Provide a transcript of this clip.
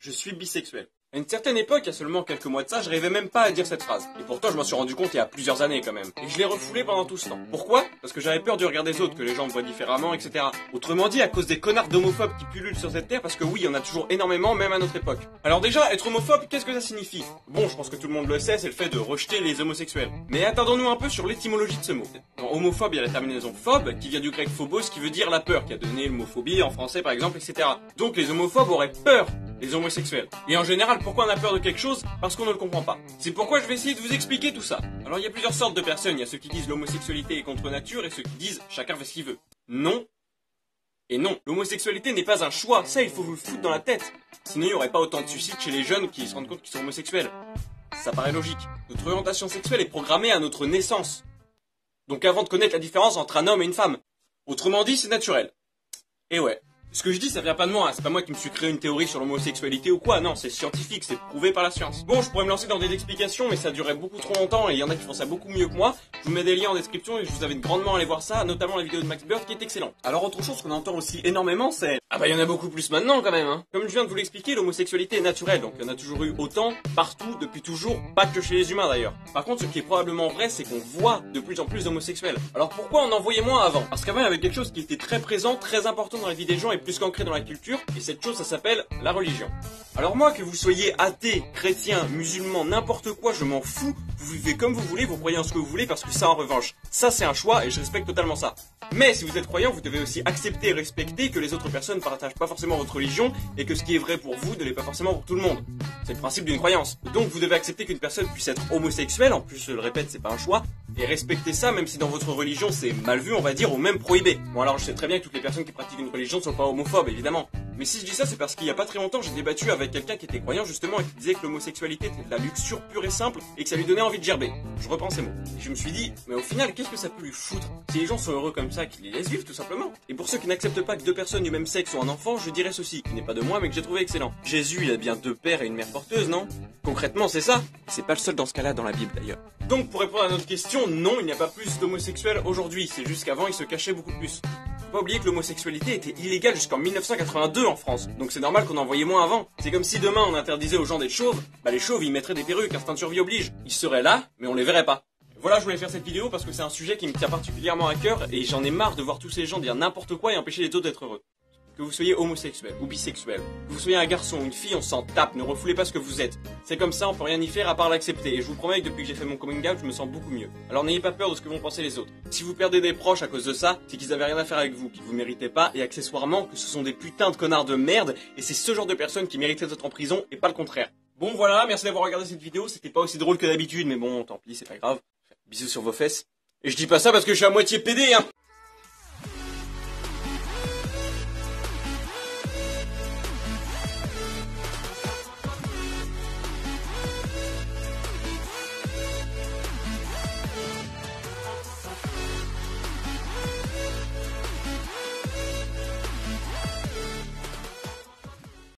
Je suis bisexuel. À une certaine époque, il y a seulement quelques mois de ça, je rêvais même pas à dire cette phrase. Et pourtant, je m'en suis rendu compte il y a plusieurs années quand même. Et je l'ai refoulé pendant tout ce temps. Pourquoi? Parce que j'avais peur du regard des autres, que les gens me voient différemment, etc. Autrement dit, à cause des connards d'homophobes qui pullulent sur cette terre, parce que oui, il y en a toujours énormément, même à notre époque. Alors déjà, être homophobe, qu'est-ce que ça signifie? Bon, je pense que tout le monde le sait, c'est le fait de rejeter les homosexuels. Mais attardons-nous un peu sur l'étymologie de ce mot. Dans homophobe, il y a la terminaison phobe, qui vient du grec phobos, qui veut dire la peur, qui a donné l'homophobie en français par exemple, etc. Donc les homophobes auraient peur des homosexuels. Et en général, pourquoi on a peur de quelque chose? Parce qu'on ne le comprend pas. C'est pourquoi je vais essayer de vous expliquer tout ça. Alors il y a plusieurs sortes de personnes, il y a ceux qui disent l'homosexualité est contre nature et ceux qui disent chacun fait ce qu'il veut. Non. Et non, l'homosexualité n'est pas un choix, ça il faut vous le foutre dans la tête. Sinon il n'y aurait pas autant de suicides chez les jeunes qui se rendent compte qu'ils sont homosexuels. Ça paraît logique. Notre orientation sexuelle est programmée à notre naissance. Donc avant de connaître la différence entre un homme et une femme. Autrement dit, c'est naturel. Et ouais. Ce que je dis, ça vient pas de moi, hein. C'est pas moi qui me suis créé une théorie sur l'homosexualité ou quoi, non, c'est scientifique, c'est prouvé par la science. Bon, je pourrais me lancer dans des explications, mais ça durerait beaucoup trop longtemps et il y en a qui font ça beaucoup mieux que moi. Je vous mets des liens en description et je vous invite grandement à aller voir ça, notamment la vidéo de Max Bird qui est excellente. Alors autre chose qu'on entend aussi énormément, c'est... Ah bah il y en a beaucoup plus maintenant quand même, hein. Comme je viens de vous l'expliquer, l'homosexualité est naturelle, donc il y en a toujours eu autant, partout, depuis toujours, pas que chez les humains d'ailleurs. Par contre, ce qui est probablement vrai, c'est qu'on voit de plus en plus d'homosexuels. Alors pourquoi on en voyait moins avant? Parce qu'avant il y avait quelque chose qui était très présent, très important dans la vie des gens et plus qu'ancré dans la culture. Et cette chose, ça s'appelle la religion. Alors moi, que vous soyez athée, chrétien, musulman, n'importe quoi, je m'en fous. Vous vivez comme vous voulez, vous croyez en ce que vous voulez, parce que ça, en revanche, ça c'est un choix et je respecte totalement ça. Mais si vous êtes croyant, vous devez aussi accepter et respecter que les autres personnes ne partagent pas forcément votre religion et que ce qui est vrai pour vous ne l'est pas forcément pour tout le monde. C'est le principe d'une croyance. Donc vous devez accepter qu'une personne puisse être homosexuelle, en plus je le répète, c'est pas un choix, et respecter ça même si dans votre religion c'est mal vu, on va dire, ou même prohibé. Bon alors je sais très bien que toutes les personnes qui pratiquent une religion ne sont pas homophobes, évidemment. Mais si je dis ça, c'est parce qu'il y a pas très longtemps, j'ai débattu avec quelqu'un qui était croyant justement et qui disait que l'homosexualité était de la luxure pure et simple et que ça lui donnait envie de gerber. Je reprends ces mots. Et je me suis dit, mais au final, qu'est-ce que ça peut lui foutre? Si les gens sont heureux comme ça, qu'ils les laissent vivre tout simplement. Et pour ceux qui n'acceptent pas que deux personnes du même sexe ont un enfant, je dirais ceci, qui n'est pas de moi mais que j'ai trouvé excellent. Jésus, il a bien deux pères et une mère porteuse, non? Concrètement, c'est ça. Et c'est pas le seul dans ce cas-là dans la Bible d'ailleurs. Donc pour répondre à notre question, non, il n'y a pas plus d'homosexuels aujourd'hui, c'est juste qu'avant ils se cachaient beaucoup plus. Faut pas oublier que l'homosexualité était illégale jusqu'en 1982 en France, donc c'est normal qu'on en voyait moins avant. C'est comme si demain on interdisait aux gens d'être chauves, bah les chauves ils mettraient des perruques, instinct de survie oblige. Ils seraient là, mais on les verrait pas. Voilà, je voulais faire cette vidéo parce que c'est un sujet qui me tient particulièrement à cœur et j'en ai marre de voir tous ces gens dire n'importe quoi et empêcher les autres d'être heureux. Que vous soyez homosexuel ou bisexuel, que vous soyez un garçon ou une fille, on s'en tape, ne refoulez pas ce que vous êtes. C'est comme ça, on peut rien y faire à part l'accepter. Et je vous promets que depuis que j'ai fait mon coming out, je me sens beaucoup mieux. Alors n'ayez pas peur de ce que vont penser les autres. Si vous perdez des proches à cause de ça, c'est qu'ils avaient rien à faire avec vous, qu'ils vous méritez pas, et accessoirement que ce sont des putains de connards de merde, et c'est ce genre de personnes qui mériteraient d'être en prison, et pas le contraire. Bon voilà, merci d'avoir regardé cette vidéo, c'était pas aussi drôle que d'habitude, mais bon, tant pis, c'est pas grave. Bisous sur vos fesses. Et je dis pas ça parce que je suis à moitié pédé, hein.